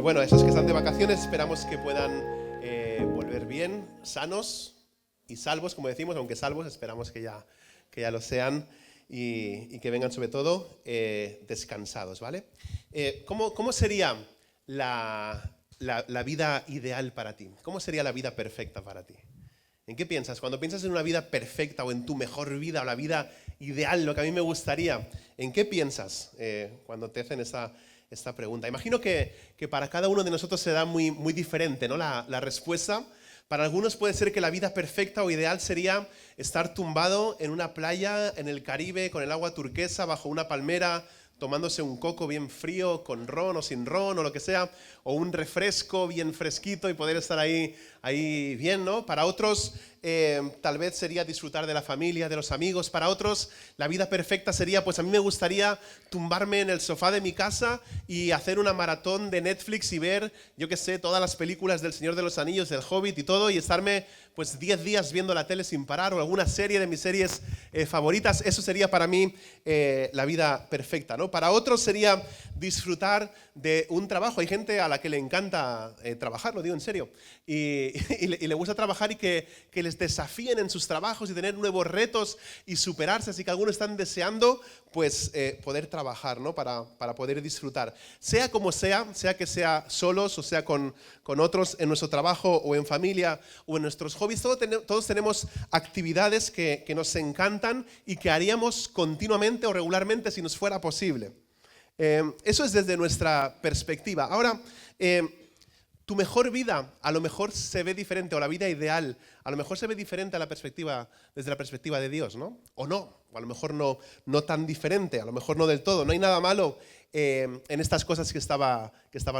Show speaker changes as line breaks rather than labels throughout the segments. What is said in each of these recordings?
bueno, esos que están de vacaciones, esperamos que puedan volver bien, sanos y salvos, como decimos, aunque salvos, esperamos que ya lo sean y que vengan sobre todo descansados, ¿vale? ¿Cómo sería la vida ideal para ti? ¿Cómo sería la vida perfecta para ti? ¿En qué piensas? Cuando piensas en una vida perfecta o en tu mejor vida o la vida ideal, lo que a mí me gustaría, ¿en qué piensas cuando te hacen esta pregunta? Imagino que para cada uno de nosotros será muy, muy diferente, ¿no? La respuesta. Para algunos puede ser que la vida perfecta o ideal sería estar tumbado en una playa en el Caribe con el agua turquesa bajo una palmera, tomándose un coco bien frío con ron o sin ron o lo que sea, o un refresco bien fresquito y poder estar ahí bien, ¿no? Para otros tal vez sería disfrutar de la familia, de los amigos. Para otros la vida perfecta sería, pues a mí me gustaría tumbarme en el sofá de mi casa y hacer una maratón de Netflix y ver, yo qué sé, todas las películas del Señor de los Anillos, del Hobbit y todo, y estarme pues 10 días viendo la tele sin parar o alguna serie de mis series favoritas. Eso sería para mí la vida perfecta, ¿no? Para otros sería disfrutar de un trabajo. Hay gente a la que le encanta trabajar, lo digo en serio, y le gusta trabajar y que les desafíen en sus trabajos y tener nuevos retos y superarse. Así que algunos están deseando pues poder trabajar, ¿no? Para poder disfrutar. Sea como sea que sea solos o sea con otros en nuestro trabajo o en familia o en nuestros hobbies, todos tenemos actividades que nos encantan y que haríamos continuamente o regularmente si nos fuera posible. Eso es desde nuestra perspectiva. Ahora, tu mejor vida a lo mejor se ve diferente, o la vida ideal a lo mejor se ve diferente desde la perspectiva de Dios, ¿no? O no, o a lo mejor no tan diferente, a lo mejor no del todo. No hay nada malo en estas cosas que estaba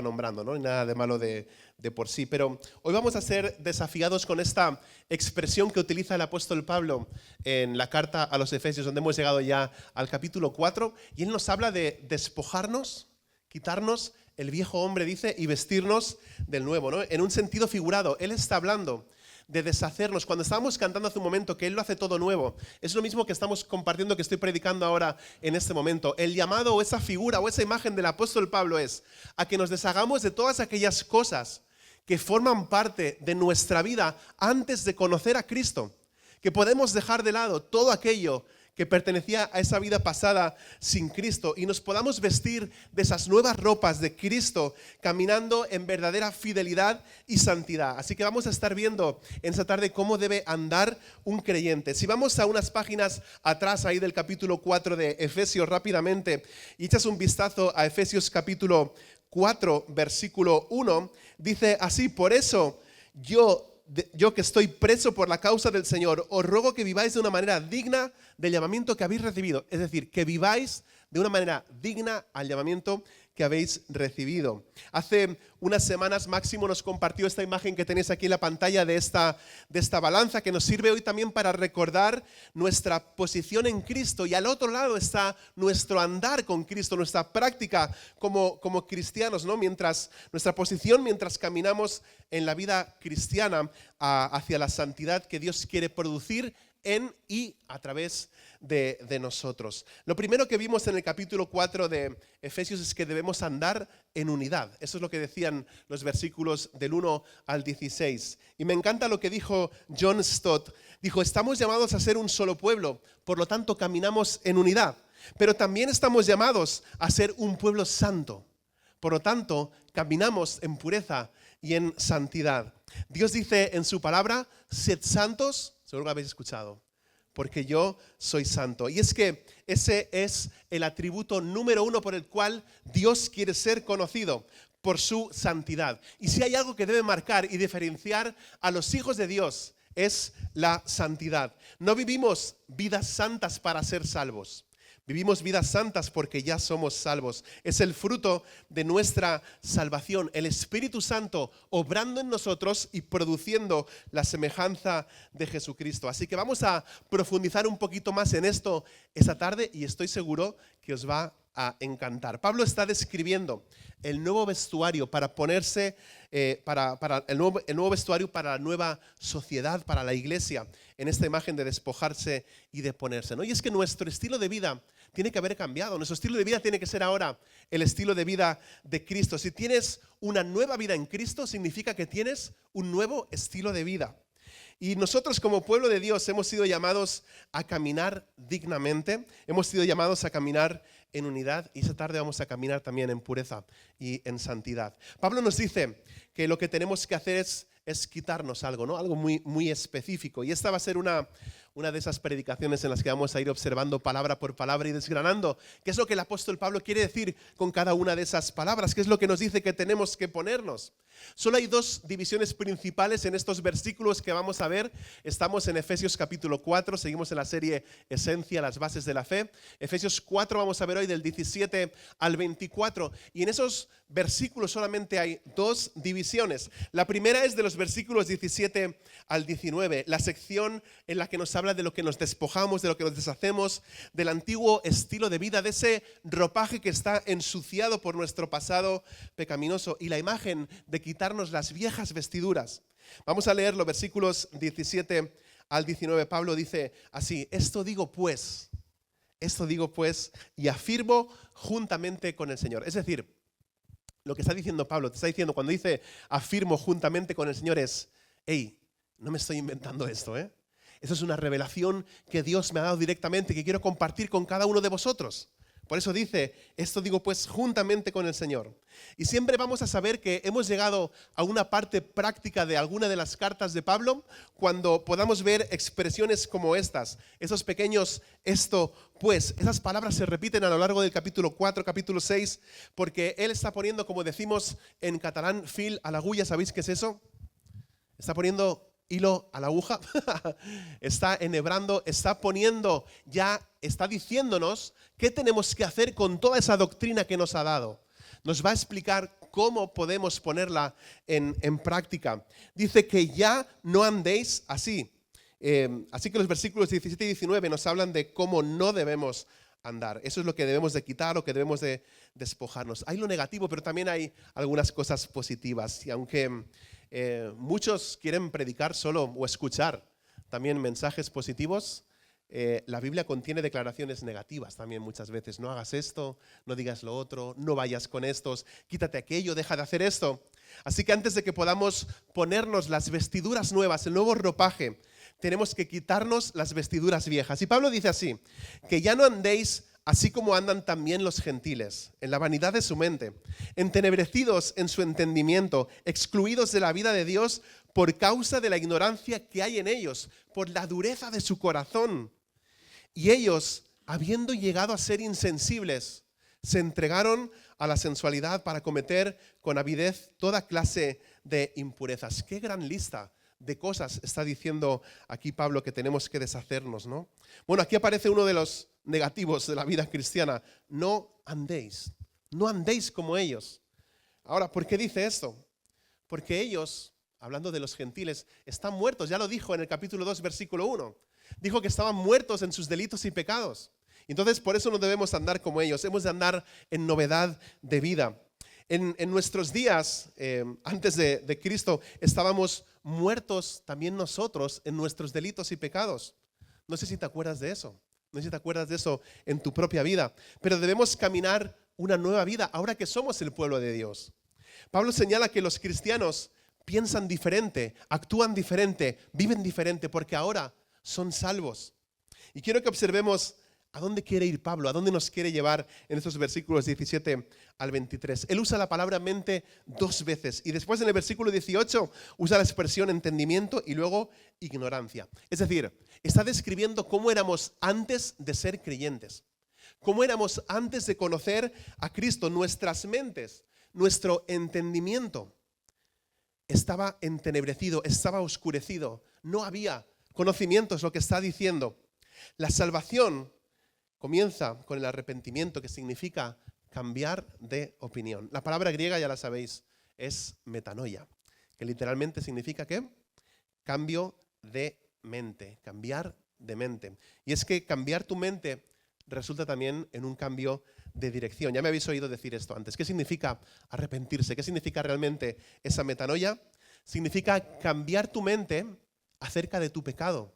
nombrando, ¿no? No hay nada de malo de por sí. Pero hoy vamos a ser desafiados con esta expresión que utiliza el apóstol Pablo en la carta a los Efesios, donde hemos llegado ya al capítulo 4, y él nos habla de despojarnos, quitarnos el viejo hombre, dice, y vestirnos del nuevo, ¿no? En un sentido figurado, él está hablando de deshacernos. Cuando estábamos cantando hace un momento que él lo hace todo nuevo, es lo mismo que estamos compartiendo, que estoy predicando ahora en este momento. El llamado o esa figura o esa imagen del apóstol Pablo es a que nos deshagamos de todas aquellas cosas que forman parte de nuestra vida antes de conocer a Cristo, que podemos dejar de lado todo aquello que pertenecía a esa vida pasada sin Cristo y nos podamos vestir de esas nuevas ropas de Cristo, caminando en verdadera fidelidad y santidad. Así que vamos a estar viendo en esta tarde cómo debe andar un creyente. Si vamos a unas páginas atrás ahí del capítulo 4 de Efesios rápidamente y echas un vistazo a Efesios capítulo 4, versículo 1, dice así: por eso yo que estoy preso por la causa del Señor, os ruego que viváis de una manera digna del llamamiento que habéis recibido. Es decir, que viváis de una manera digna al llamamiento que habéis recibido. Hace unas semanas Máximo nos compartió esta imagen que tenéis aquí en la pantalla de esta balanza, que nos sirve hoy también para recordar nuestra posición en Cristo, y al otro lado está nuestro andar con Cristo, nuestra práctica como cristianos, ¿no? Nuestra posición mientras caminamos en la vida cristiana hacia la santidad que Dios quiere producir en y a través de nosotros. Lo primero que vimos en el capítulo 4 de Efesios es que debemos andar en unidad. Eso es lo que decían los versículos del 1 al 16. Y me encanta lo que dijo John Stott. Dijo: estamos llamados a ser un solo pueblo, por lo tanto caminamos en unidad. Pero también estamos llamados a ser un pueblo santo. Por lo tanto, caminamos en pureza y en santidad. Dios dice en su palabra: sed santos, seguro que lo habéis escuchado, porque yo soy santo. Y es que ese es el atributo número 1 por el cual Dios quiere ser conocido, por su santidad. Y si hay algo que debe marcar y diferenciar a los hijos de Dios, es la santidad. No vivimos vidas santas para ser salvos. Vivimos vidas santas porque ya somos salvos. Es el fruto de nuestra salvación, el Espíritu Santo obrando en nosotros y produciendo la semejanza de Jesucristo. Así que vamos a profundizar un poquito más en esto esta tarde y estoy seguro que os va a encantar. Pablo está describiendo el nuevo vestuario para ponerse, para el nuevo vestuario para la nueva sociedad, para la iglesia, en esta imagen de despojarse y de ponerse, ¿no? Y es que nuestro estilo de vida tiene que haber cambiado. Nuestro estilo de vida tiene que ser ahora el estilo de vida de Cristo. Si tienes una nueva vida en Cristo, significa que tienes un nuevo estilo de vida. Y nosotros como pueblo de Dios hemos sido llamados a caminar dignamente, hemos sido llamados a caminar en unidad y esta tarde vamos a caminar también en pureza y en santidad. Pablo nos dice que lo que tenemos que hacer es quitarnos algo, ¿no? Algo muy, muy específico. Y esta va a ser una de esas predicaciones en las que vamos a ir observando palabra por palabra y desgranando qué es lo que el apóstol Pablo quiere decir con cada una de esas palabras, qué es lo que nos dice que tenemos que ponernos. Solo hay dos divisiones principales en estos versículos que vamos a ver. Estamos en Efesios capítulo 4, seguimos en la serie Esencia, las bases de la fe. Efesios 4 vamos a ver hoy del 17 al 24 y en esos versículos solamente hay dos divisiones. La primera es de los versículos 17 al 19, la sección en la que nos habla de lo que nos despojamos, de lo que nos deshacemos, del antiguo estilo de vida, de ese ropaje que está ensuciado por nuestro pasado pecaminoso y la imagen de quitarnos las viejas vestiduras. Vamos a leer los versículos 17 al 19. Pablo dice así: esto digo pues, y afirmo juntamente con el Señor. Es decir, lo que está diciendo Pablo, te está diciendo cuando dice afirmo juntamente con el Señor es, hey, no me estoy inventando esto, ¿eh? Eso es una revelación que Dios me ha dado directamente, que quiero compartir con cada uno de vosotros. Por eso dice, esto digo pues juntamente con el Señor. Y siempre vamos a saber que hemos llegado a una parte práctica de alguna de las cartas de Pablo cuando podamos ver expresiones como estas, esos pequeños esto pues. Esas palabras se repiten a lo largo del capítulo 4, capítulo 6, porque él está poniendo, como decimos en catalán, fil a la agulla. ¿Sabéis qué es eso? Está poniendo hilo a la aguja, está enhebrando, está poniendo, ya está diciéndonos qué tenemos que hacer con toda esa doctrina que nos ha dado. Nos va a explicar cómo podemos ponerla en práctica. Dice que ya no andéis así. Así que los versículos 17 y 19 nos hablan de cómo no debemos andar. Eso es lo que debemos de quitar, lo que debemos de despojarnos. Hay lo negativo, pero también hay algunas cosas positivas. Y aunque muchos quieren predicar solo o escuchar también mensajes positivos, la Biblia contiene declaraciones negativas también muchas veces. No hagas esto, no digas lo otro, no vayas con estos, quítate aquello, deja de hacer esto. Así que antes de que podamos ponernos las vestiduras nuevas, el nuevo ropaje, tenemos que quitarnos las vestiduras viejas. Y Pablo dice así, que ya no andéis así como andan también los gentiles, en la vanidad de su mente, entenebrecidos en su entendimiento, excluidos de la vida de Dios por causa de la ignorancia que hay en ellos, por la dureza de su corazón. Y ellos, habiendo llegado a ser insensibles, se entregaron a la sensualidad para cometer con avidez toda clase de impurezas. ¡Qué gran lista de cosas está diciendo aquí Pablo que tenemos que deshacernos, ¿no? Bueno, aquí aparece uno de los negativos de la vida cristiana. No andéis como ellos. Ahora, ¿por qué dice esto? Porque ellos, hablando de los gentiles, están muertos. Ya lo dijo en el capítulo 2, versículo 1. Dijo que estaban muertos en sus delitos y pecados. Entonces, por eso no debemos andar como ellos. Hemos de andar en novedad de vida. En nuestros días, antes de Cristo, estábamos muertos también nosotros en nuestros delitos y pecados. No sé si te acuerdas de eso. No sé si te acuerdas de eso en tu propia vida. Pero debemos caminar una nueva vida ahora que somos el pueblo de Dios. Pablo señala que los cristianos piensan diferente, actúan diferente, viven diferente, porque ahora son salvos. Y quiero que observemos ¿a dónde quiere ir Pablo? ¿A dónde nos quiere llevar en estos versículos 17 al 23? Él usa la palabra mente dos veces y después en el versículo 18 usa la expresión entendimiento y luego ignorancia. Es decir, está describiendo cómo éramos antes de ser creyentes, cómo éramos antes de conocer a Cristo. Nuestras mentes, nuestro entendimiento estaba entenebrecido, estaba oscurecido, no había conocimiento, es lo que está diciendo. La salvación comienza con el arrepentimiento, que significa cambiar de opinión. La palabra griega, ya la sabéis, es metanoia, que literalmente significa ¿qué? Cambio de mente, cambiar de mente. Y es que cambiar tu mente resulta también en un cambio de dirección. Ya me habéis oído decir esto antes. ¿Qué significa arrepentirse? ¿Qué significa realmente esa metanoia? Significa cambiar tu mente acerca de tu pecado.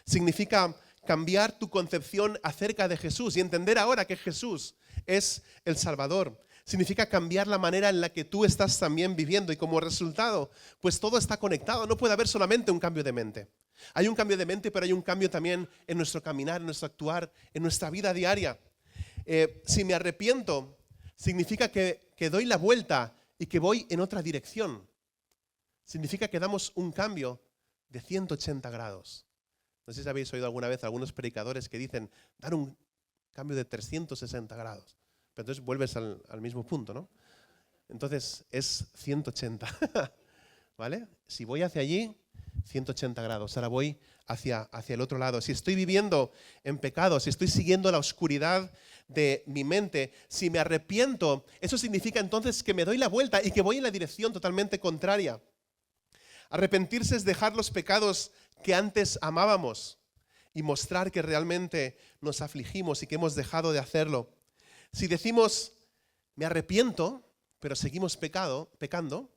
Significa cambiar tu concepción acerca de Jesús y entender ahora que Jesús es el Salvador. Significa cambiar la manera en la que tú estás también viviendo y como resultado, pues todo está conectado. No puede haber solamente un cambio de mente. Hay un cambio de mente, pero hay un cambio también en nuestro caminar, en nuestro actuar, en nuestra vida diaria. Si me arrepiento, significa que doy la vuelta y que voy en otra dirección. Significa que damos un cambio de 180 grados. No sé si habéis oído alguna vez a algunos predicadores que dicen dar un cambio de 360 grados. Pero entonces vuelves al mismo punto, ¿no? Entonces es 180, ¿vale? Si voy hacia allí, 180 grados. Ahora voy hacia el otro lado. Si estoy viviendo en pecado, si estoy siguiendo la oscuridad de mi mente, si me arrepiento, eso significa entonces que me doy la vuelta y que voy en la dirección totalmente contraria. Arrepentirse es dejar los pecados que antes amábamos y mostrar que realmente nos afligimos y que hemos dejado de hacerlo. Si decimos, me arrepiento, pero seguimos pecando,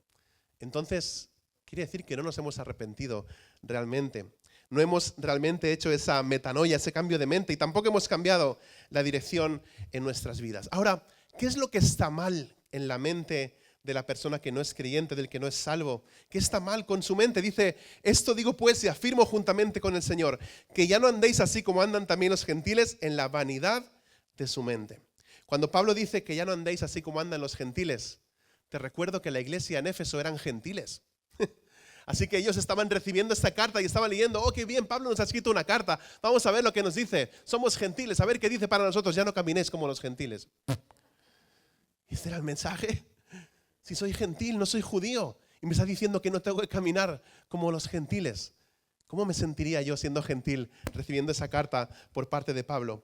entonces quiere decir que no nos hemos arrepentido realmente. No hemos realmente hecho esa metanoia, ese cambio de mente y tampoco hemos cambiado la dirección en nuestras vidas. Ahora, ¿qué es lo que está mal en la mente de la persona que no es creyente, del que no es salvo? ¿Qué está mal con su mente? Dice, esto digo pues y afirmo juntamente con el Señor, que ya no andéis así como andan también los gentiles en la vanidad de su mente. Cuando Pablo dice que ya no andéis así como andan los gentiles, te recuerdo que la iglesia en Éfeso eran gentiles. Así que ellos estaban recibiendo esta carta y estaban leyendo, oh, qué bien, Pablo nos ha escrito una carta, vamos a ver lo que nos dice, somos gentiles, a ver qué dice para nosotros, ya no caminéis como los gentiles. ¿Este era el mensaje? Si soy gentil, no soy judío, y me está diciendo que no tengo que caminar como los gentiles. ¿Cómo me sentiría yo siendo gentil recibiendo esa carta por parte de Pablo?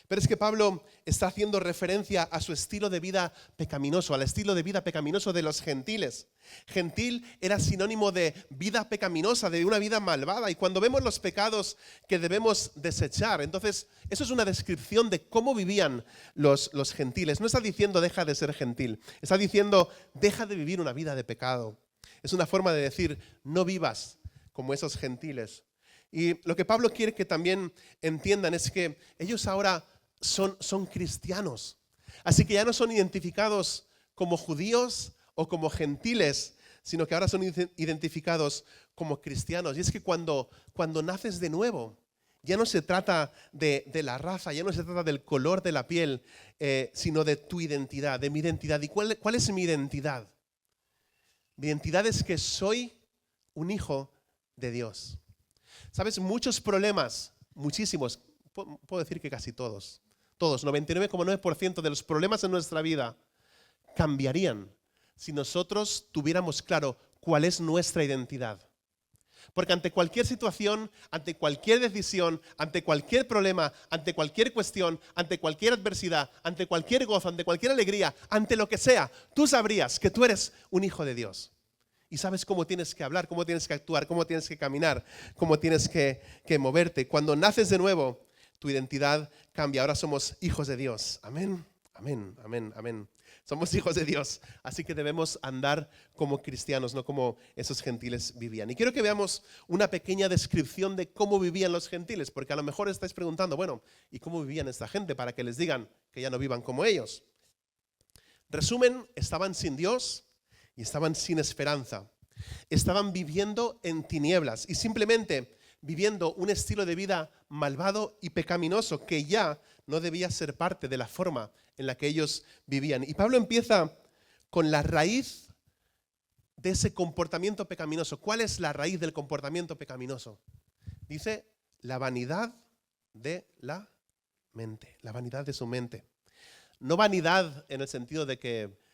Pero es que Pablo está haciendo referencia a su estilo de vida pecaminoso, al estilo de vida pecaminoso de los gentiles. Gentil era sinónimo de vida pecaminosa, de una vida malvada. Y cuando vemos los pecados que debemos desechar, entonces eso es una descripción de cómo vivían los gentiles. No está diciendo deja de ser gentil, está diciendo deja de vivir una vida de pecado. Es una forma de decir no vivas como esos gentiles. Y lo que Pablo quiere que también entiendan es que ellos ahora son cristianos. Así que ya no son identificados como judíos o como gentiles, sino que ahora son identificados como cristianos. Y es que cuando naces de nuevo, ya no se trata de la raza, ya no se trata del color de la piel, sino de tu identidad, de mi identidad. ¿Y cuál es mi identidad? Mi identidad es que soy un hijo de Dios. ¿Sabes? Muchos problemas, muchísimos, puedo decir que casi todos, 99,9% de los problemas en nuestra vida cambiarían si nosotros tuviéramos claro cuál es nuestra identidad. Porque ante cualquier situación, ante cualquier decisión, ante cualquier problema, ante cualquier cuestión, ante cualquier adversidad, ante cualquier gozo, ante cualquier alegría, ante lo que sea, tú sabrías que tú eres un hijo de Dios. Y sabes cómo tienes que hablar, cómo tienes que actuar, cómo tienes que caminar, cómo tienes que moverte. Cuando naces de nuevo, tu identidad cambia. Ahora somos hijos de Dios. Amén, amén, amén, amén. Somos hijos de Dios, así que debemos andar como cristianos, no como esos gentiles vivían. Y quiero que veamos una pequeña descripción de cómo vivían los gentiles, porque a lo mejor estáis preguntando, bueno, ¿y cómo vivían esta gente para que les digan que ya no vivan como ellos? Resumen, estaban sin Dios y estaban sin esperanza. Estaban viviendo en tinieblas y simplemente viviendo un estilo de vida malvado y pecaminoso que ya no debía ser parte de la forma en la que ellos vivían. Y Pablo empieza con la raíz de ese comportamiento pecaminoso. ¿Cuál es la raíz del comportamiento pecaminoso? Dice, la vanidad de la mente, la vanidad de su mente. No vanidad en el sentido de que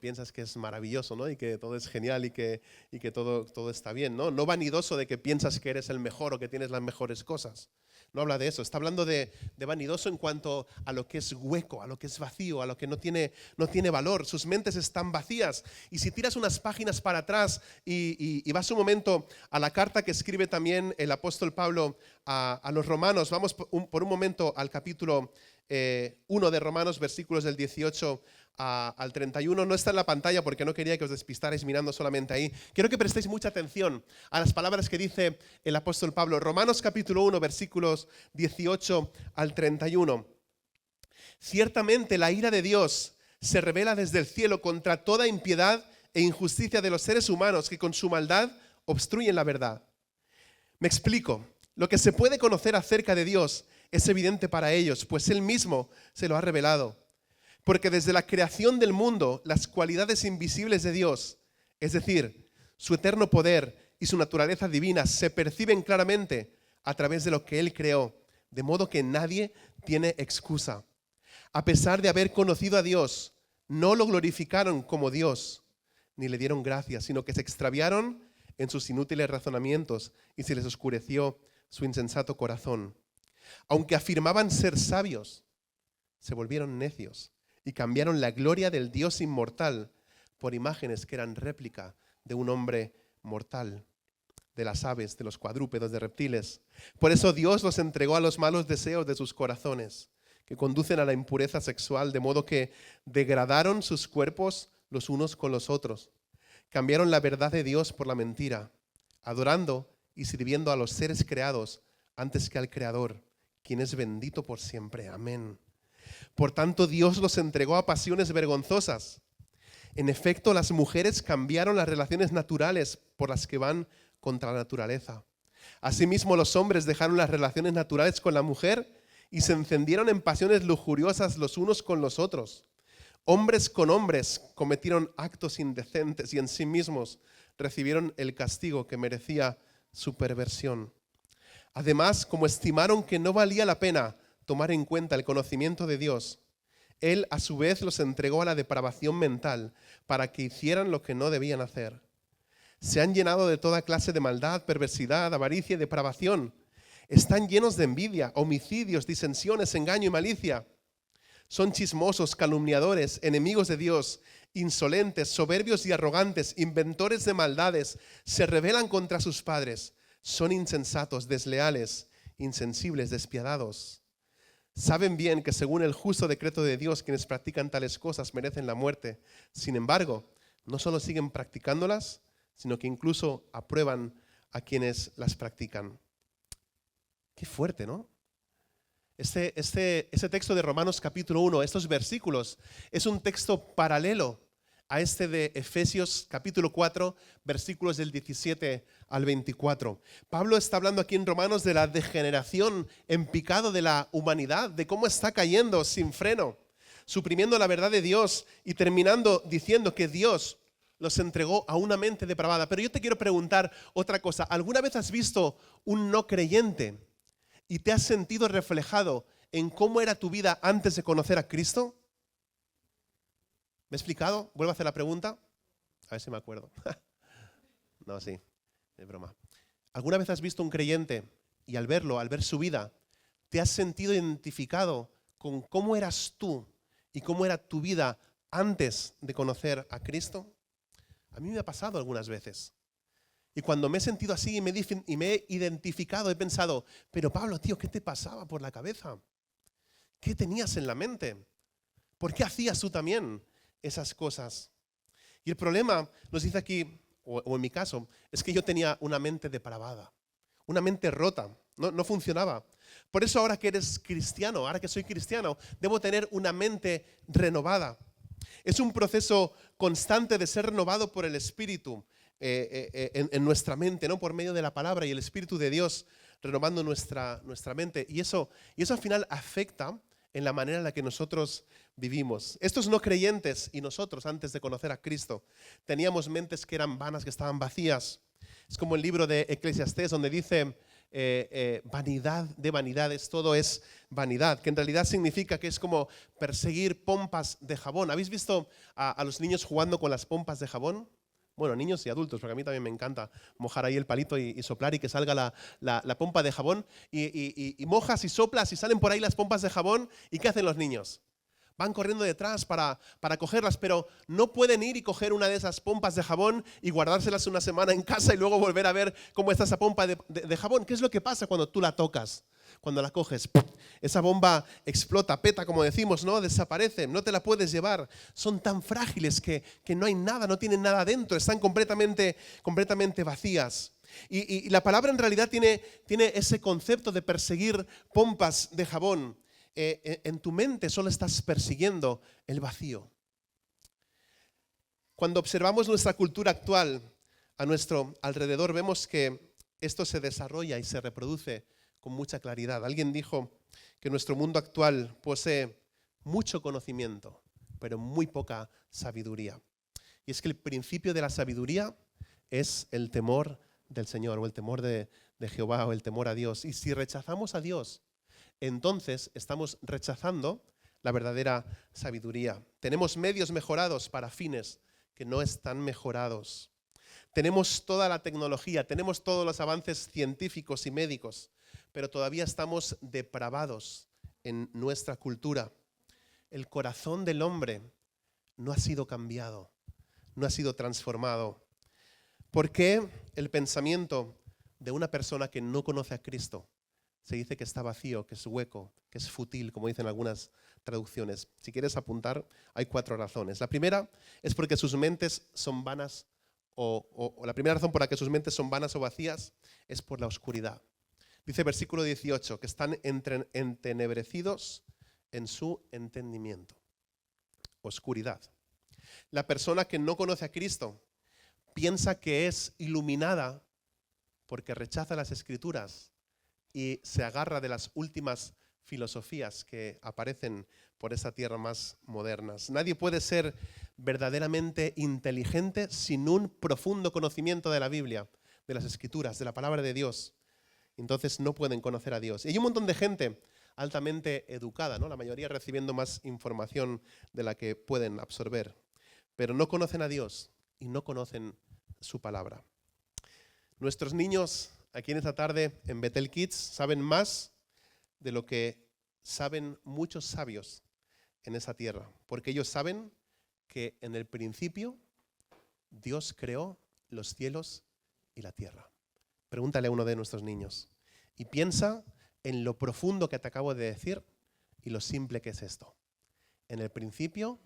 piensas que es maravilloso, ¿no? Y que todo es genial y que todo está bien, ¿no? No vanidoso de que piensas que eres el mejor o que tienes las mejores cosas. No habla de eso. Está hablando de vanidoso en cuanto a lo que es hueco, a lo que es vacío, a lo que no tiene valor. Sus mentes están vacías. Y si tiras unas páginas para atrás y vas un momento a la carta que escribe también el apóstol Pablo a los romanos, vamos por un momento al capítulo 1 de Romanos, versículos del 18 al 31. No está en la pantalla porque no quería que os despistarais mirando solamente ahí. Quiero que prestéis mucha atención a las palabras que dice el apóstol Pablo. Romanos capítulo 1, versículos 18 al 31. Ciertamente la ira de Dios se revela desde el cielo contra toda impiedad e injusticia de los seres humanos que con su maldad obstruyen la verdad. Me explico. Lo que se puede conocer acerca de Dios es evidente para ellos, pues Él mismo se lo ha revelado. Porque desde la creación del mundo, las cualidades invisibles de Dios, es decir, su eterno poder y su naturaleza divina, se perciben claramente a través de lo que Él creó, de modo que nadie tiene excusa. A pesar de haber conocido a Dios, no lo glorificaron como Dios, ni le dieron gracias, sino que se extraviaron en sus inútiles razonamientos y se les oscureció su insensato corazón. Aunque afirmaban ser sabios, se volvieron necios y cambiaron la gloria del Dios inmortal por imágenes que eran réplica de un hombre mortal, de las aves, de los cuadrúpedos, de reptiles. Por eso Dios los entregó a los malos deseos de sus corazones, que conducen a la impureza sexual, de modo que degradaron sus cuerpos los unos con los otros. Cambiaron la verdad de Dios por la mentira, adorando y sirviendo a los seres creados antes que al Creador, quien es bendito por siempre. Amén. Por tanto, Dios los entregó a pasiones vergonzosas. En efecto, las mujeres cambiaron las relaciones naturales por las que van contra la naturaleza. Asimismo, los hombres dejaron las relaciones naturales con la mujer y se encendieron en pasiones lujuriosas los unos con los otros. Hombres con hombres cometieron actos indecentes y en sí mismos recibieron el castigo que merecía su perversión. Además, como estimaron que no valía la pena tomar en cuenta el conocimiento de Dios, Él a su vez los entregó a la depravación mental para que hicieran lo que no debían hacer. Se han llenado de toda clase de maldad, perversidad, avaricia y depravación. Están llenos de envidia, homicidios, disensiones, engaño y malicia. Son chismosos, calumniadores, enemigos de Dios, insolentes, soberbios y arrogantes, inventores de maldades, se rebelan contra sus padres, son insensatos, desleales, insensibles, despiadados. Saben bien que según el justo decreto de Dios, quienes practican tales cosas merecen la muerte. Sin embargo, no solo siguen practicándolas, sino que incluso aprueban a quienes las practican. Qué fuerte, ¿no? Este texto de Romanos capítulo 1, estos versículos, es un texto paralelo a este de Efesios capítulo 4, versículos del 17 al 24. Pablo está hablando aquí en Romanos de la degeneración en picado de la humanidad, de cómo está cayendo sin freno, suprimiendo la verdad de Dios y terminando diciendo que Dios los entregó a una mente depravada. Pero yo te quiero preguntar otra cosa. ¿Alguna vez has visto un no creyente y te has sentido reflejado en cómo era tu vida antes de conocer a Cristo? ¿Me he explicado? ¿Vuelvo a hacer la pregunta? A ver si me acuerdo. No, sí, es broma. ¿Alguna vez has visto un creyente y al verlo, al ver su vida, te has sentido identificado con cómo eras tú y cómo era tu vida antes de conocer a Cristo? A mí me ha pasado algunas veces. Y cuando me he sentido así y me he identificado, he pensado, pero Pablo, tío, ¿qué te pasaba por la cabeza? ¿Qué tenías en la mente? ¿Por qué hacías tú también esas cosas? Y el problema, nos dice aquí, o en mi caso, es que yo tenía una mente depravada, una mente rota, no funcionaba. Por eso ahora que eres cristiano, ahora que soy cristiano, debo tener una mente renovada. Es un proceso constante de ser renovado por el Espíritu en nuestra mente, ¿no? Por medio de la palabra y el Espíritu de Dios renovando nuestra mente. Y eso al final afecta en la manera en la que nosotros vivimos. Estos no creyentes y nosotros, antes de conocer a Cristo, teníamos mentes que eran vanas, que estaban vacías. Es como el libro de Eclesiastés, donde dice vanidad de vanidades, todo es vanidad, que en realidad significa que es como perseguir pompas de jabón. ¿Habéis visto a los niños jugando con las pompas de jabón? Bueno, niños y adultos, porque a mí también me encanta mojar ahí el palito y soplar y que salga la pompa de jabón. Y mojas y soplas y salen por ahí las pompas de jabón. ¿Y qué hacen los niños? van corriendo detrás para cogerlas, pero no pueden ir y coger una de esas pompas de jabón y guardárselas una semana en casa y luego volver a ver cómo está esa pompa de jabón. ¿Qué es lo que pasa cuando tú la tocas? Cuando la coges, esa bomba explota, peta, como decimos, ¿no? Desaparece, no te la puedes llevar. Son tan frágiles que no hay nada, no tienen nada dentro, están completamente vacías. Y la palabra en realidad tiene ese concepto de perseguir pompas de jabón. En tu mente solo estás persiguiendo el vacío. Cuando observamos nuestra cultura actual a nuestro alrededor, vemos que esto se desarrolla y se reproduce con mucha claridad. Alguien dijo que nuestro mundo actual posee mucho conocimiento, pero muy poca sabiduría. Y es que el principio de la sabiduría es el temor del Señor, o el temor de Jehová, o el temor a Dios. Y si rechazamos a Dios, entonces estamos rechazando la verdadera sabiduría. Tenemos medios mejorados para fines que no están mejorados. Tenemos toda la tecnología, tenemos todos los avances científicos y médicos, pero todavía estamos depravados en nuestra cultura. El corazón del hombre no ha sido cambiado, no ha sido transformado. ¿Por qué el pensamiento de una persona que no conoce a Cristo se dice que está vacío, que es hueco, que es fútil, como dicen algunas traducciones? Si quieres apuntar, hay 4 razones. La primera es porque sus mentes son vanas, o la primera razón por la que sus mentes son vanas o vacías es por la oscuridad. Dice versículo 18, que están entenebrecidos en su entendimiento. Oscuridad. La persona que no conoce a Cristo piensa que es iluminada porque rechaza las Escrituras y se agarra de las últimas filosofías que aparecen por esa tierra más modernas. Nadie puede ser verdaderamente inteligente sin un profundo conocimiento de la Biblia, de las Escrituras, de la palabra de Dios. Entonces no pueden conocer a Dios. Y hay un montón de gente altamente educada, ¿no? La mayoría recibiendo más información de la que pueden absorber, pero no conocen a Dios y no conocen su palabra. Nuestros niños aquí en esta tarde en Bethel Kids saben más de lo que saben muchos sabios en esa tierra, porque ellos saben que en el principio Dios creó los cielos y la tierra. Pregúntale a uno de nuestros niños y piensa en lo profundo que te acabo de decir y lo simple que es esto. En el principio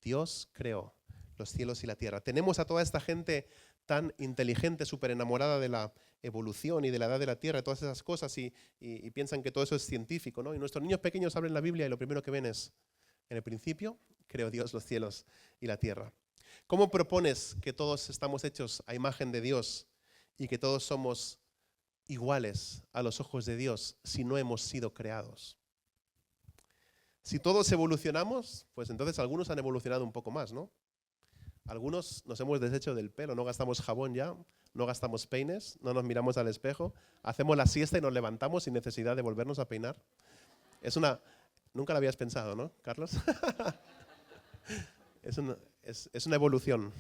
Dios creó los cielos y la tierra. Tenemos a toda esta gente tan inteligente, súper enamorada de la evolución y de la edad de la tierra, todas esas cosas, y piensan que todo eso es científico, ¿no? Y nuestros niños pequeños abren la Biblia y lo primero que ven es, en el principio creó Dios los cielos y la tierra. ¿Cómo propones que todos estamos hechos a imagen de Dios y que todos somos iguales a los ojos de Dios si no hemos sido creados? Si todos evolucionamos, pues entonces algunos han evolucionado un poco más, ¿no? Algunos nos hemos deshecho del pelo, no gastamos jabón ya, no gastamos peines, no nos miramos al espejo, hacemos la siesta y nos levantamos sin necesidad de volvernos a peinar. Nunca lo habías pensado, ¿no, Carlos? Es una evolución.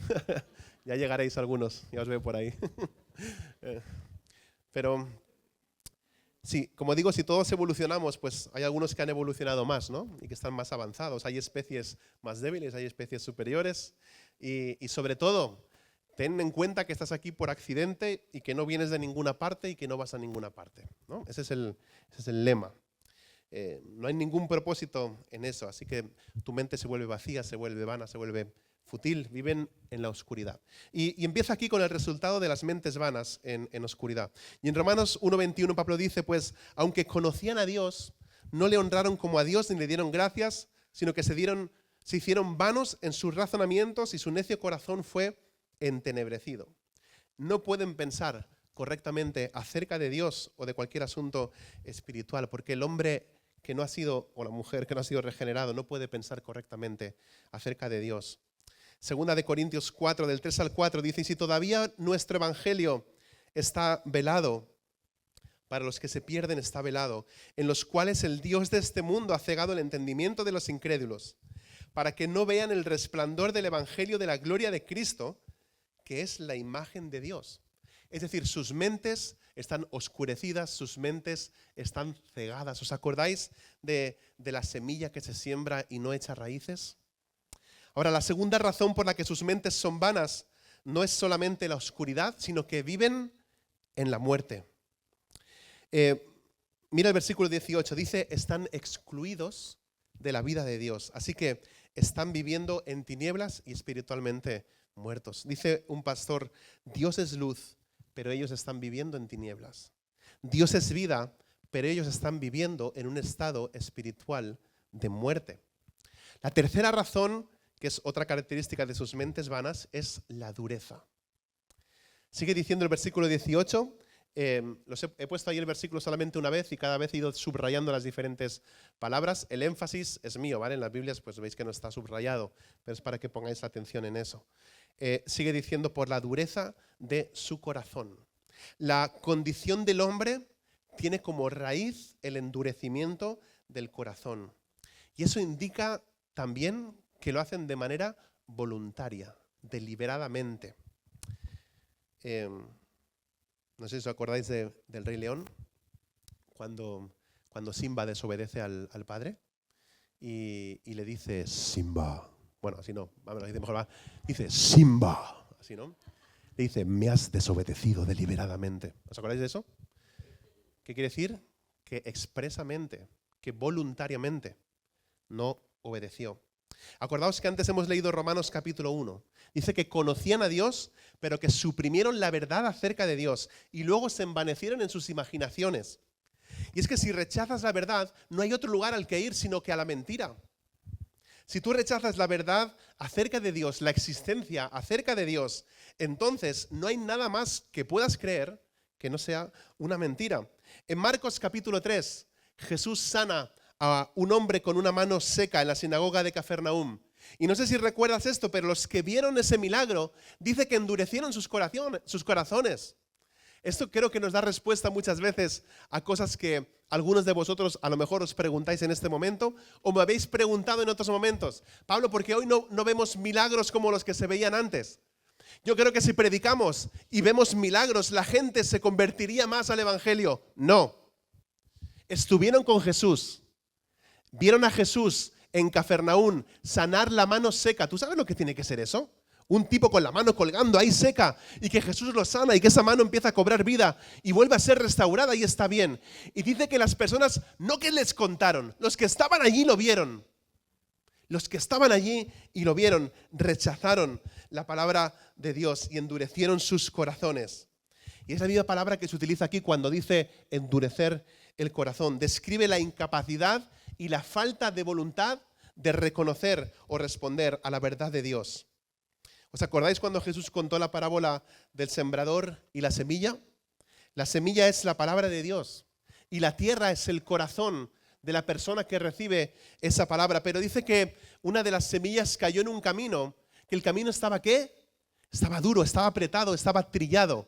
Ya llegaréis algunos, ya os veo por ahí. Pero sí, como digo, si todos evolucionamos, pues hay algunos que han evolucionado más, ¿no? Y que están más avanzados. Hay especies más débiles, hay especies superiores. Y sobre todo, ten en cuenta que estás aquí por accidente y que no vienes de ninguna parte y que no vas a ninguna parte, ¿no? Ese es el lema. No hay ningún propósito en eso, así que tu mente se vuelve vacía, se vuelve vana, se vuelve fútil, viven en la oscuridad. Y empieza aquí con el resultado de las mentes vanas en oscuridad. Y en Romanos 1:21 Pablo dice, pues, aunque conocían a Dios, no le honraron como a Dios ni le dieron gracias, sino que se hicieron vanos en sus razonamientos y su necio corazón fue entenebrecido. No pueden pensar correctamente acerca de Dios o de cualquier asunto espiritual, porque el hombre que no ha sido, o la mujer que no ha sido regenerado, no puede pensar correctamente acerca de Dios. Segunda de Corintios 4, del 3 al 4, dice, y si todavía nuestro evangelio está velado, para los que se pierden está velado, en los cuales el Dios de este mundo ha cegado el entendimiento de los incrédulos, para que no vean el resplandor del evangelio de la gloria de Cristo, que es la imagen de Dios. Es decir, sus mentes están oscurecidas, sus mentes están cegadas. ¿Os acordáis de la semilla que se siembra y no echa raíces? Ahora, la segunda razón por la que sus mentes son vanas no es solamente la oscuridad, sino que viven en la muerte. Mira el versículo 18, dice, están excluidos de la vida de Dios. Así que están viviendo en tinieblas y espiritualmente muertos. Dice un pastor, Dios es luz, pero ellos están viviendo en tinieblas. Dios es vida, pero ellos están viviendo en un estado espiritual de muerte. La tercera razón, que es otra característica de sus mentes vanas, es la dureza. Sigue diciendo el versículo 18, he puesto ahí el versículo solamente una vez y cada vez he ido subrayando las diferentes palabras. El énfasis es mío, ¿vale? En las Biblias pues veis que no está subrayado, pero es para que pongáis la atención en eso. Sigue diciendo, por la dureza de su corazón. La condición del hombre tiene como raíz el endurecimiento del corazón. Y eso indica también que lo hacen de manera voluntaria, deliberadamente. No sé si os acordáis del Rey León, cuando Simba desobedece al padre y le dice, Simba. Bueno, así no, lo dice mejor. Dice, Simba. Así, ¿no? Le dice, me has desobedecido deliberadamente. ¿Os acordáis de eso? ¿Qué quiere decir? Que expresamente, que voluntariamente no obedeció. Acordaos que antes hemos leído Romanos capítulo 1. Dice que conocían a Dios, pero que suprimieron la verdad acerca de Dios y luego se envanecieron en sus imaginaciones. Y es que si rechazas la verdad, no hay otro lugar al que ir sino que a la mentira. Si tú rechazas la verdad acerca de Dios, la existencia acerca de Dios, entonces no hay nada más que puedas creer que no sea una mentira. En Marcos capítulo 3, Jesús sana a un hombre con una mano seca en la sinagoga de Cafarnaúm. Y no sé si recuerdas esto, pero los que vieron ese milagro, dice que endurecieron sus corazones. Esto creo que nos da respuesta muchas veces a cosas que algunos de vosotros a lo mejor os preguntáis en este momento o me habéis preguntado en otros momentos. Pablo, ¿por qué hoy no vemos milagros como los que se veían antes? Yo creo que si predicamos y vemos milagros, la gente se convertiría más al evangelio. No. Estuvieron con Jesús. Vieron a Jesús en Cafarnaúm sanar la mano seca. ¿Tú sabes lo que tiene que ser eso? Un tipo con la mano colgando ahí seca y que Jesús lo sana y que esa mano empieza a cobrar vida y vuelve a ser restaurada y está bien. Y dice que las personas, no que les contaron, los que estaban allí lo vieron. Los que estaban allí y lo vieron, rechazaron la palabra de Dios y endurecieron sus corazones. Y es la misma palabra que se utiliza aquí cuando dice endurecer el corazón. Describe la incapacidad y la falta de voluntad de reconocer o responder a la verdad de Dios. ¿Os acordáis cuando Jesús contó la parábola del sembrador y la semilla? La semilla es la palabra de Dios y la tierra es el corazón de la persona que recibe esa palabra. Pero dice que una de las semillas cayó en un camino, que el camino estaba ¿qué? Estaba duro, estaba apretado, estaba trillado.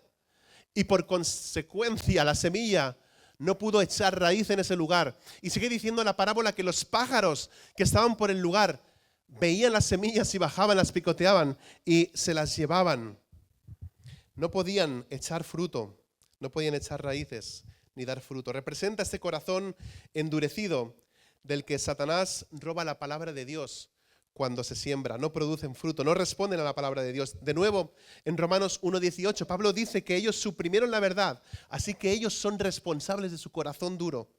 Y por consecuencia la semilla no pudo echar raíz en ese lugar. Y sigue diciendo la parábola que los pájaros que estaban por el lugar veían las semillas y bajaban, las picoteaban y se las llevaban. No podían echar fruto, no podían echar raíces ni dar fruto. Representa este corazón endurecido del que Satanás roba la palabra de Dios cuando se siembra. No producen fruto, no responden a la palabra de Dios. De nuevo, en Romanos 1:18, Pablo dice que ellos suprimieron la verdad, así que ellos son responsables de su corazón duro.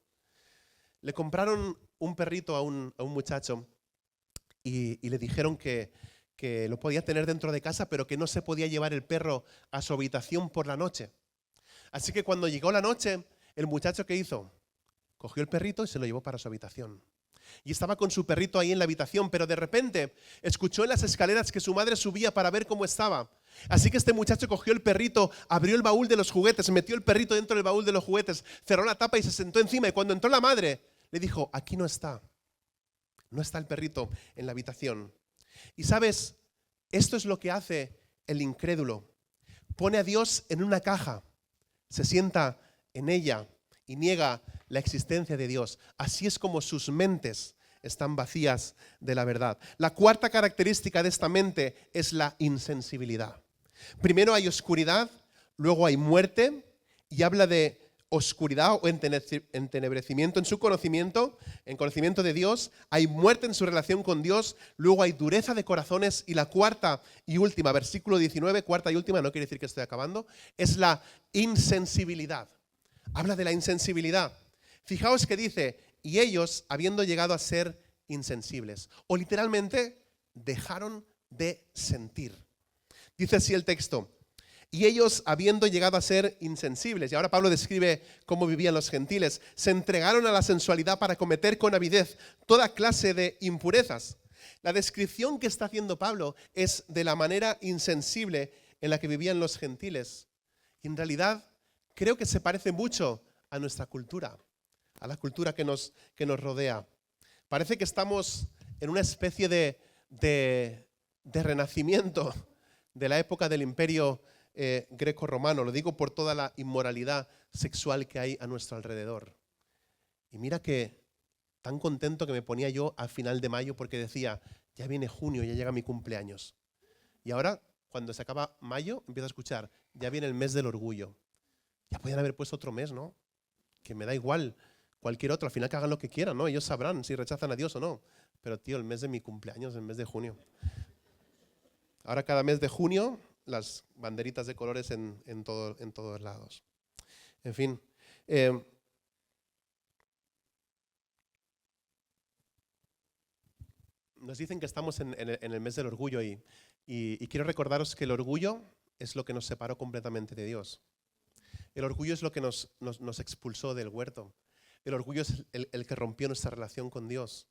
Le compraron un perrito a un muchacho y le dijeron que lo podía tener dentro de casa, pero que no se podía llevar el perro a su habitación por la noche. Así que cuando llegó la noche, el muchacho, ¿qué hizo? Cogió el perrito y se lo llevó para su habitación. Y estaba con su perrito ahí en la habitación, pero de repente escuchó en las escaleras que su madre subía para ver cómo estaba. Así que este muchacho cogió el perrito, abrió el baúl de los juguetes, metió el perrito dentro del baúl de los juguetes, cerró la tapa y se sentó encima. Y cuando entró la madre, le dijo, aquí no está. No está el perrito en la habitación. Y sabes, esto es lo que hace el incrédulo. Pone a Dios en una caja, se sienta en ella y niega la existencia de Dios. Así es como sus mentes están vacías de la verdad. La cuarta característica de esta mente es la insensibilidad. Primero hay oscuridad, luego hay muerte y habla de oscuridad o entenebrecimiento en su conocimiento, en conocimiento de Dios, hay muerte en su relación con Dios, luego hay dureza de corazones y la cuarta y última, versículo 19, cuarta y última, no quiere decir que estoy acabando, es la insensibilidad. Habla de la insensibilidad. Fijaos que dice, y ellos habiendo llegado a ser insensibles, o literalmente dejaron de sentir. Dice así el texto, y ellos, habiendo llegado a ser insensibles, y ahora Pablo describe cómo vivían los gentiles, se entregaron a la sensualidad para cometer con avidez toda clase de impurezas. La descripción que está haciendo Pablo es de la manera insensible en la que vivían los gentiles. Y en realidad creo que se parece mucho a nuestra cultura, a la cultura que nos rodea. Parece que estamos en una especie de renacimiento de la época del imperio greco-romano. Lo digo por toda la inmoralidad sexual que hay a nuestro alrededor. Y mira que tan contento que me ponía yo a final de mayo porque decía, ya viene junio, ya llega mi cumpleaños. Y ahora, cuando se acaba mayo, empiezo a escuchar, ya viene el mes del orgullo. Ya podían haber puesto otro mes, ¿no? Que me da igual cualquier otro, al final que hagan lo que quieran, ¿no? Ellos sabrán si rechazan a Dios o no. Pero tío, el mes de mi cumpleaños, el mes de junio. Ahora cada mes de junio, las banderitas de colores en todos lados. En fin. Nos dicen que estamos en el mes del orgullo y quiero recordaros que el orgullo es lo que nos separó completamente de Dios. El orgullo es lo que nos expulsó del huerto. El orgullo es el que rompió nuestra relación con Dios.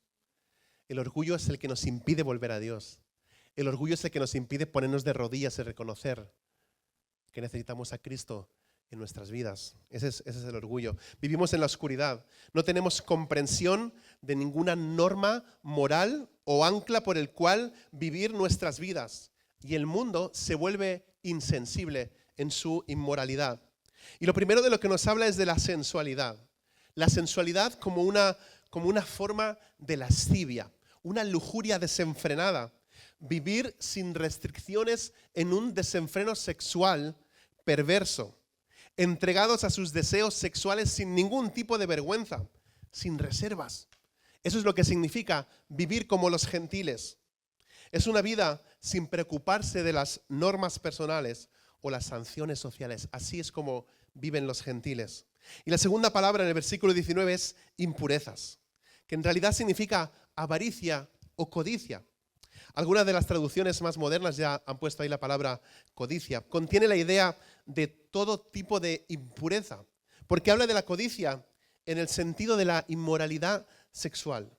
El orgullo es el que nos impide volver a Dios. El orgullo es el que nos impide ponernos de rodillas y reconocer que necesitamos a Cristo en nuestras vidas. Ese es el orgullo. Vivimos en la oscuridad. No tenemos comprensión de ninguna norma moral o ancla por el cual vivir nuestras vidas. Y el mundo se vuelve insensible en su inmoralidad. Y lo primero de lo que nos habla es de la sensualidad. La sensualidad como una forma de lascivia, una lujuria desenfrenada. Vivir sin restricciones en un desenfreno sexual perverso, entregados a sus deseos sexuales sin ningún tipo de vergüenza, sin reservas. Eso es lo que significa vivir como los gentiles. Es una vida sin preocuparse de las normas personales o las sanciones sociales. Así es como viven los gentiles. Y la segunda palabra en el versículo 19 es impurezas, que en realidad significa avaricia o codicia. Algunas de las traducciones más modernas ya han puesto ahí la palabra codicia. Contiene la idea de todo tipo de impureza, porque habla de la codicia en el sentido de la inmoralidad sexual.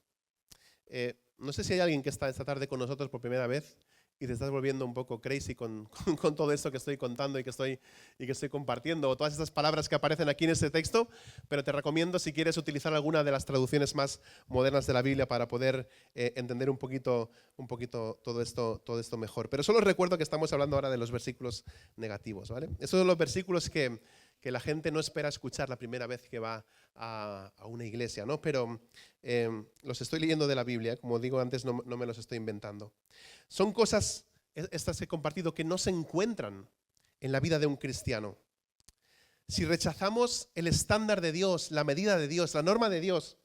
No sé si hay alguien que está esta tarde con nosotros por primera vez y te estás volviendo un poco crazy con todo esto que estoy contando y que estoy compartiendo, o todas estas palabras que aparecen aquí en este texto, pero te recomiendo, si quieres, utilizar alguna de las traducciones más modernas de la Biblia para poder entender un poquito todo esto mejor. Pero solo recuerdo que estamos hablando ahora de los versículos negativos, ¿vale? Esos son los versículos que la gente no espera escuchar la primera vez que va a una iglesia, ¿no? Pero los estoy leyendo de la Biblia, como digo antes, no me los estoy inventando. Son cosas, estas que he compartido, que no se encuentran en la vida de un cristiano. Si rechazamos el estándar de Dios, la medida de Dios, la norma de Dios,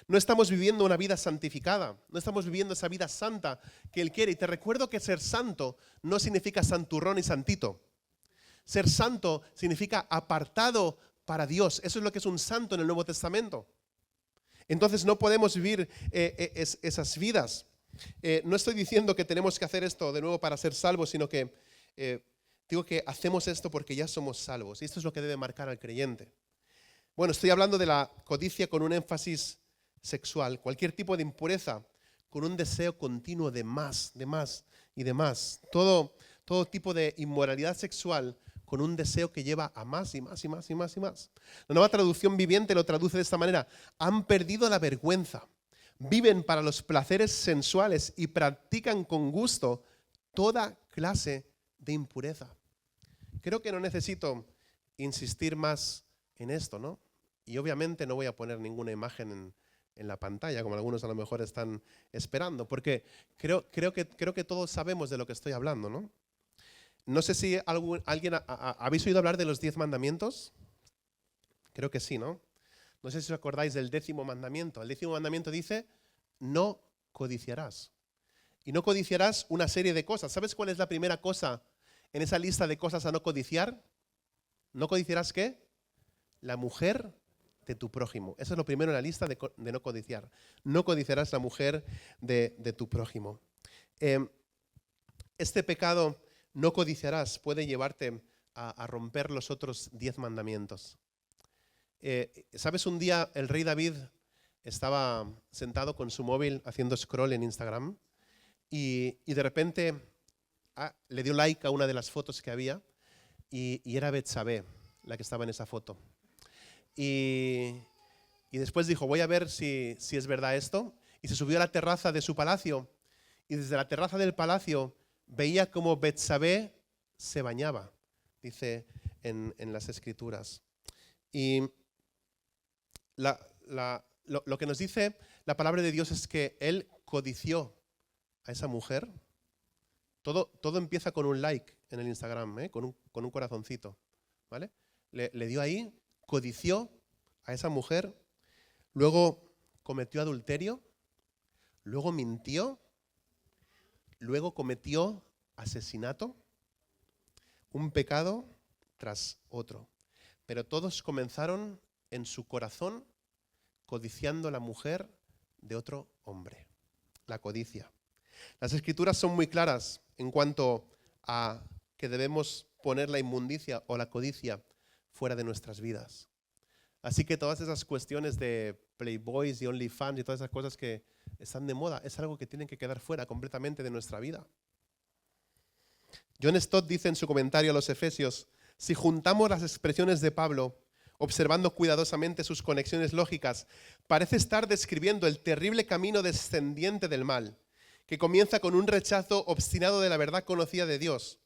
no estamos viviendo una vida santificada, no estamos viviendo esa vida santa que Él quiere. Y te recuerdo que ser santo no significa santurrón y santito. Ser santo significa apartado para Dios. Eso es lo que es un santo en el Nuevo Testamento. Entonces no podemos vivir esas vidas. No estoy diciendo que tenemos que hacer esto de nuevo para ser salvos, sino que digo que hacemos esto porque ya somos salvos. Y esto es lo que debe marcar al creyente. Bueno, estoy hablando de la codicia con un énfasis sexual. Cualquier tipo de impureza con un deseo continuo de más y de más. Todo tipo de inmoralidad sexual con un deseo que lleva a más y más y más y más y más. La Nueva Traducción Viviente lo traduce de esta manera: han perdido la vergüenza, viven para los placeres sensuales y practican con gusto toda clase de impureza. Creo que no necesito insistir más en esto, ¿no? Y obviamente no voy a poner ninguna imagen en la pantalla, como algunos a lo mejor están esperando, porque creo que todos sabemos de lo que estoy hablando, ¿no? No sé si alguien habéis oído hablar de los 10 mandamientos. Creo que sí, ¿no? No sé si os acordáis del 10º mandamiento. El 10º mandamiento dice, no codiciarás. Y no codiciarás una serie de cosas. ¿Sabes cuál es la primera cosa en esa lista de cosas a no codiciar? ¿No codiciarás qué? La mujer de tu prójimo. Eso es lo primero en la lista de no codiciar. No codiciarás la mujer de tu prójimo. Este pecado, no codiciarás, puede llevarte a romper los otros 10 mandamientos. ¿Sabes? Un día el rey David estaba sentado con su móvil haciendo scroll en Instagram y de repente le dio like a una de las fotos que había y era Betsabé la que estaba en esa foto. Y después dijo, voy a ver si es verdad esto. Y se subió a la terraza de su palacio y desde la terraza del palacio veía cómo Betsabé se bañaba, dice en las Escrituras. Y lo que nos dice la palabra de Dios es que él codició a esa mujer. Todo empieza con un like en el Instagram, con un corazoncito, ¿vale? Le dio ahí, codició a esa mujer, luego cometió adulterio, luego mintió, luego cometió asesinato, un pecado tras otro. Pero todos comenzaron en su corazón codiciando la mujer de otro hombre. La codicia. Las Escrituras son muy claras en cuanto a que debemos poner la inmundicia o la codicia fuera de nuestras vidas. Así que todas esas cuestiones de Playboys y OnlyFans y todas esas cosas que están de moda, es algo que tienen que quedar fuera completamente de nuestra vida. John Stott dice en su comentario a los Efesios, si juntamos las expresiones de Pablo, observando cuidadosamente sus conexiones lógicas, parece estar describiendo el terrible camino descendiente del mal, que comienza con un rechazo obstinado de la verdad conocida de Dios.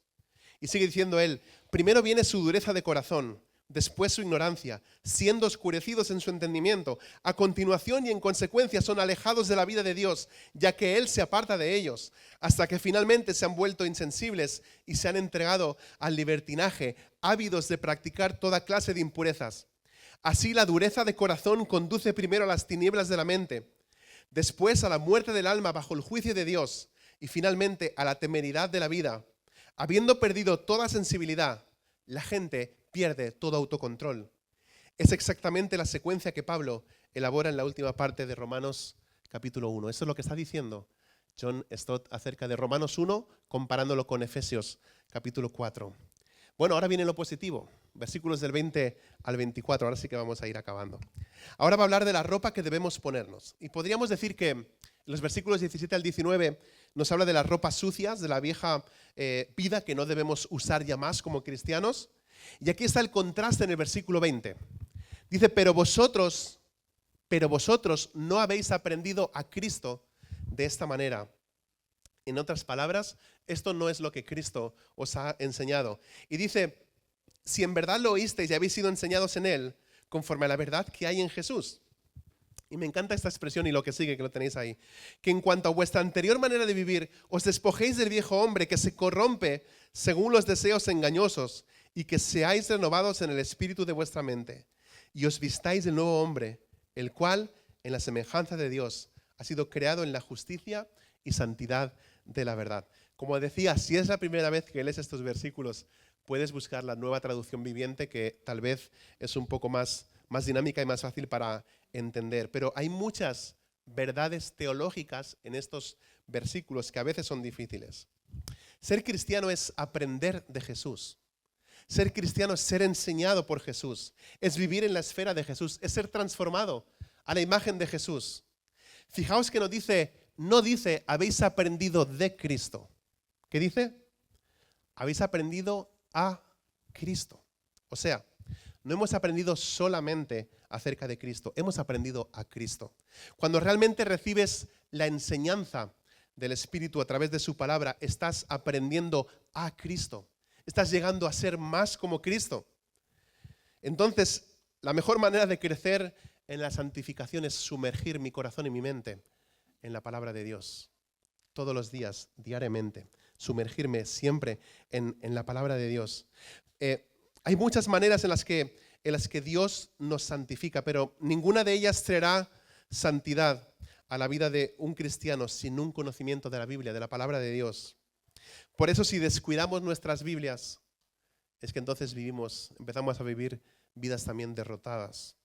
Y sigue diciendo él, primero viene su dureza de corazón, después su ignorancia, siendo oscurecidos en su entendimiento. A continuación y en consecuencia son alejados de la vida de Dios, ya que Él se aparta de ellos, hasta que finalmente se han vuelto insensibles y se han entregado al libertinaje, ávidos de practicar toda clase de impurezas. Así la dureza de corazón conduce primero a las tinieblas de la mente, después a la muerte del alma bajo el juicio de Dios y finalmente a la temeridad de la vida. Habiendo perdido toda sensibilidad, la gente pierde todo autocontrol. Es exactamente la secuencia que Pablo elabora en la última parte de Romanos capítulo 1. Eso es lo que está diciendo John Stott acerca de Romanos 1, comparándolo con Efesios capítulo 4. Bueno, ahora viene lo positivo, versículos del 20 al 24, ahora sí que vamos a ir acabando. Ahora va a hablar de la ropa que debemos ponernos. Y podríamos decir que en los versículos 17 al 19 nos habla de las ropas sucias, de la vieja vida que no debemos usar ya más como cristianos. Y aquí está el contraste en el versículo 20. Dice, pero vosotros no habéis aprendido a Cristo de esta manera. En otras palabras, esto no es lo que Cristo os ha enseñado. Y dice, si en verdad lo oísteis y habéis sido enseñados en Él, conforme a la verdad que hay en Jesús. Y me encanta esta expresión y lo que sigue, que lo tenéis ahí. Que en cuanto a vuestra anterior manera de vivir, os despojéis del viejo hombre que se corrompe según los deseos engañosos y que seáis renovados en el espíritu de vuestra mente. Y os vistáis del nuevo hombre, el cual, en la semejanza de Dios, ha sido creado en la justicia y santidad de la verdad. Como decía, si es la primera vez que lees estos versículos, puedes buscar la Nueva Traducción Viviente, que tal vez es un poco más dinámica y más fácil para entender. Pero hay muchas verdades teológicas en estos versículos que a veces son difíciles. Ser cristiano es aprender de Jesús. Ser cristiano es ser enseñado por Jesús. Es vivir en la esfera de Jesús. Es ser transformado a la imagen de Jesús. Fijaos que no dice habéis aprendido de Cristo. ¿Qué dice? Habéis aprendido a Cristo. O sea, no hemos aprendido solamente acerca de Cristo, hemos aprendido a Cristo. Cuando realmente recibes la enseñanza del Espíritu a través de su palabra, estás aprendiendo a Cristo. Estás llegando a ser más como Cristo. Entonces, la mejor manera de crecer en la santificación es sumergir mi corazón y mi mente en la palabra de Dios. Todos los días, diariamente. Sumergirme siempre en la palabra de Dios. Hay muchas maneras en las que en las que Dios nos santifica, pero ninguna de ellas traerá santidad a la vida de un cristiano sin un conocimiento de la Biblia, de la palabra de Dios. Por eso, si descuidamos nuestras Biblias, es que entonces empezamos a vivir vidas también derrotadas.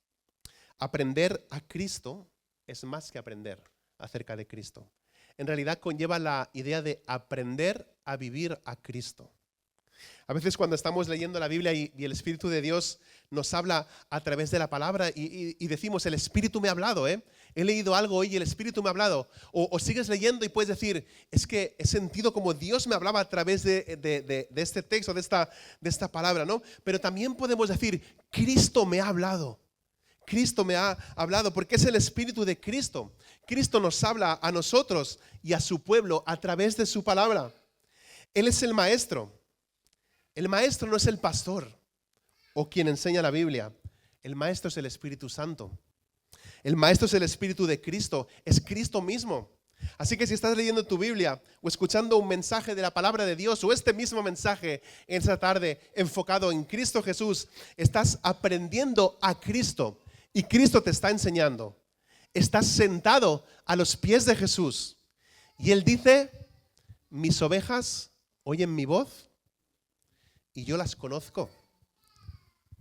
Aprender a Cristo es más que aprender acerca de Cristo. En realidad conlleva la idea de aprender a vivir a Cristo. A veces cuando estamos leyendo la Biblia y el Espíritu de Dios nos habla a través de la palabra y decimos, el Espíritu me ha hablado, he leído algo hoy y el Espíritu me ha hablado. O sigues leyendo y puedes decir, es que he sentido como Dios me hablaba a través de este texto, de esta palabra, ¿no? Pero también podemos decir, Cristo me ha hablado. Cristo me ha hablado porque es el Espíritu de Cristo. Cristo nos habla a nosotros y a su pueblo a través de su palabra. Él es el maestro. El maestro no es el pastor o quien enseña la Biblia. El maestro es el Espíritu Santo. El maestro es el Espíritu de Cristo. Es Cristo mismo. Así que si estás leyendo tu Biblia o escuchando un mensaje de la palabra de Dios o este mismo mensaje en esta tarde enfocado en Cristo Jesús, estás aprendiendo a Cristo y Cristo te está enseñando. Estás sentado a los pies de Jesús y Él dice, mis ovejas oyen mi voz y yo las conozco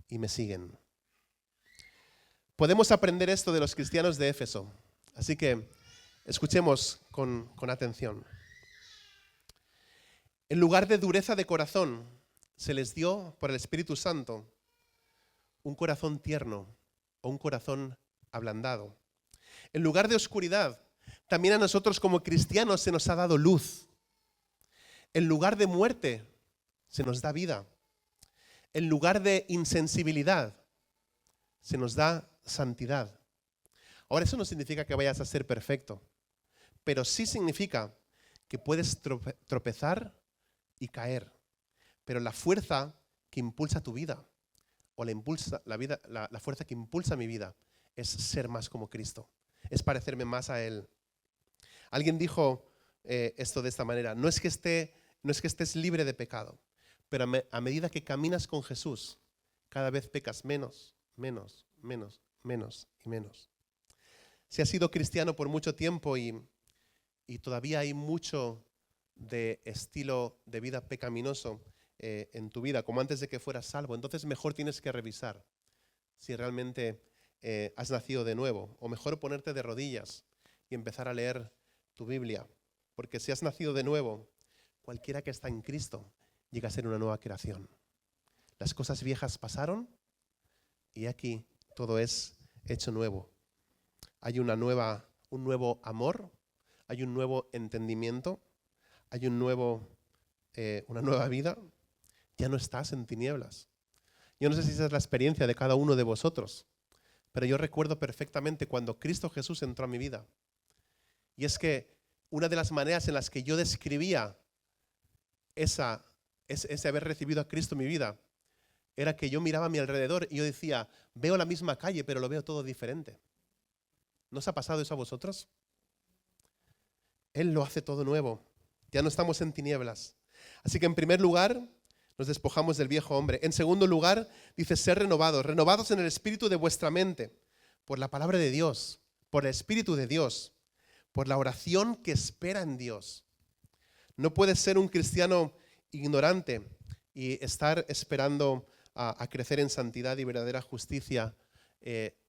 y me siguen. Podemos aprender esto de los cristianos de Éfeso, así que escuchemos con atención. En lugar de dureza de corazón, se les dio por el Espíritu Santo un corazón tierno o un corazón ablandado. En lugar de oscuridad, también a nosotros como cristianos se nos ha dado luz. En lugar de muerte, se nos da vida. En lugar de insensibilidad, se nos da santidad. Ahora, eso no significa que vayas a ser perfecto, pero sí significa que puedes tropezar y caer. Pero la fuerza que impulsa tu vida, o la fuerza que impulsa mi vida, es ser más como Cristo, es parecerme más a Él. Alguien dijo esto de esta manera, no es que estés libre de pecado, pero a medida que caminas con Jesús, cada vez pecas menos, menos, menos, menos y menos. Si has sido cristiano por mucho tiempo y todavía hay mucho de estilo de vida pecaminoso en tu vida, como antes de que fueras salvo, entonces mejor tienes que revisar si realmente has nacido de nuevo, o mejor ponerte de rodillas y empezar a leer tu Biblia, porque si has nacido de nuevo, cualquiera que está en Cristo llega a ser una nueva creación. Las cosas viejas pasaron y aquí todo es hecho nuevo. Hay un nuevo amor, hay un nuevo entendimiento, hay una nueva vida. Ya no estás en tinieblas. Yo no sé si esa es la experiencia de cada uno de vosotros, pero yo recuerdo perfectamente cuando Cristo Jesús entró a mi vida. Y es que una de las maneras en las que yo describía ese haber recibido a Cristo en mi vida era que yo miraba a mi alrededor y yo decía, veo la misma calle, pero lo veo todo diferente. ¿No os ha pasado eso a vosotros? Él lo hace todo nuevo. Ya no estamos en tinieblas. Así que en primer lugar, nos despojamos del viejo hombre. En segundo lugar, dice ser renovados. Renovados en el espíritu de vuestra mente, por la palabra de Dios, por el Espíritu de Dios, por la oración que espera en Dios. No puedes ser un cristiano ignorante y estar esperando a crecer en santidad y verdadera justicia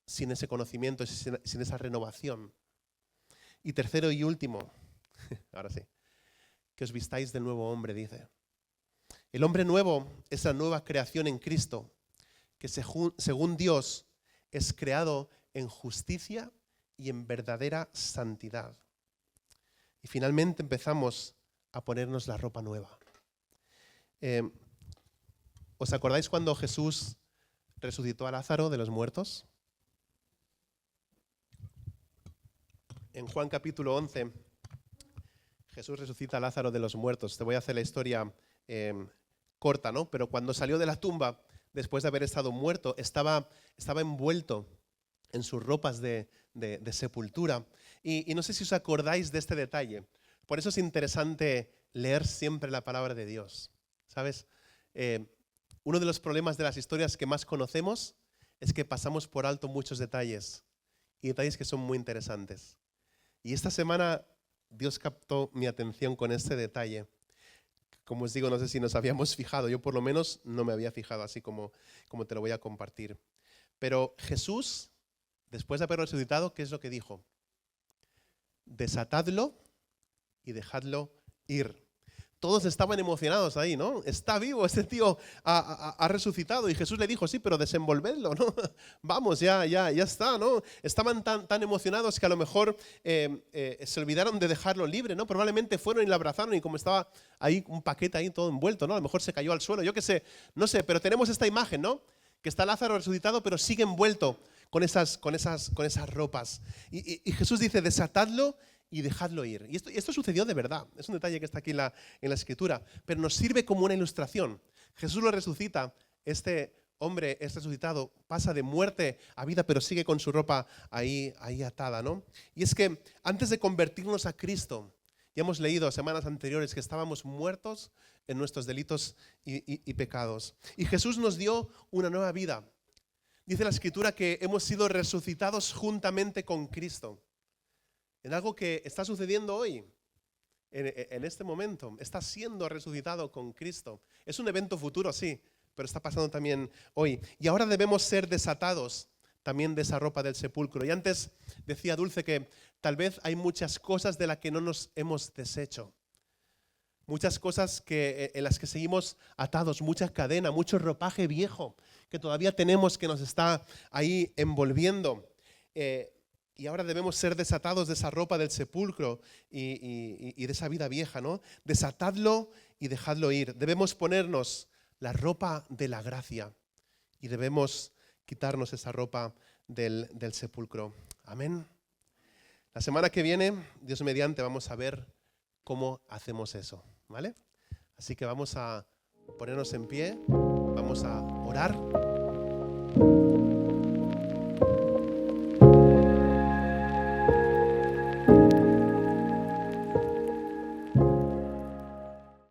sin ese conocimiento, sin esa renovación. Y tercero y último, ahora sí, que os vistáis del nuevo hombre, dice. El hombre nuevo es la nueva creación en Cristo, que según Dios es creado en justicia y en verdadera santidad. Y finalmente empezamos a ponernos la ropa nueva. ¿Os acordáis cuando Jesús resucitó a Lázaro de los muertos? En Juan capítulo 11, Jesús resucita a Lázaro de los muertos. Te voy a hacer la historia corta, ¿no? Pero cuando salió de la tumba, después de haber estado muerto, estaba envuelto en sus ropas de sepultura. Y no sé si os acordáis de este detalle. Por eso es interesante leer siempre la palabra de Dios. ¿Sabes? Uno de los problemas de las historias que más conocemos es que pasamos por alto muchos detalles y detalles que son muy interesantes. Y esta semana Dios captó mi atención con este detalle. Como os digo, no sé si nos habíamos fijado, yo por lo menos no me había fijado así como te lo voy a compartir. Pero Jesús, después de haber resucitado, ¿qué es lo que dijo? Desatadlo y dejadlo ir. Todos estaban emocionados ahí, ¿no? Está vivo, este tío ha resucitado. Y Jesús le dijo, sí, pero desenvolvedlo, ¿no? Vamos, ya está, ¿no? Estaban tan emocionados que a lo mejor se olvidaron de dejarlo libre, ¿no? Probablemente fueron y lo abrazaron y como estaba ahí un paquete ahí todo envuelto, ¿no? A lo mejor se cayó al suelo, yo qué sé, no sé, pero tenemos esta imagen, ¿no? Que está Lázaro resucitado, pero sigue envuelto con esas ropas. Y Jesús dice, desatadlo y dejadlo ir. Y esto sucedió de verdad. Es un detalle que está aquí en la escritura, pero nos sirve como una ilustración. Jesús lo resucita, este hombre es resucitado, pasa de muerte a vida, pero sigue con su ropa ahí atada, ¿no? Y es que antes de convertirnos a Cristo, ya hemos leído semanas anteriores que estábamos muertos en nuestros delitos y pecados. Y Jesús nos dio una nueva vida. Dice la Escritura que hemos sido resucitados juntamente con Cristo. En algo que está sucediendo hoy, en este momento. Está siendo resucitado con Cristo. Es un evento futuro, sí, pero está pasando también hoy. Y ahora debemos ser desatados también de esa ropa del sepulcro. Y antes decía Dulce que tal vez hay muchas cosas de las que no nos hemos deshecho. Muchas cosas en las que seguimos atados, mucha cadena, mucho ropaje viejo que todavía tenemos que nos está ahí envolviendo. Y ahora debemos ser desatados de esa ropa del sepulcro y de esa vida vieja, ¿no? Desatadlo y dejadlo ir. Debemos ponernos la ropa de la gracia y debemos quitarnos esa ropa del sepulcro. Amén. La semana que viene, Dios mediante, vamos a ver cómo hacemos eso, ¿vale? Así que vamos a ponernos en pie, vamos a orar.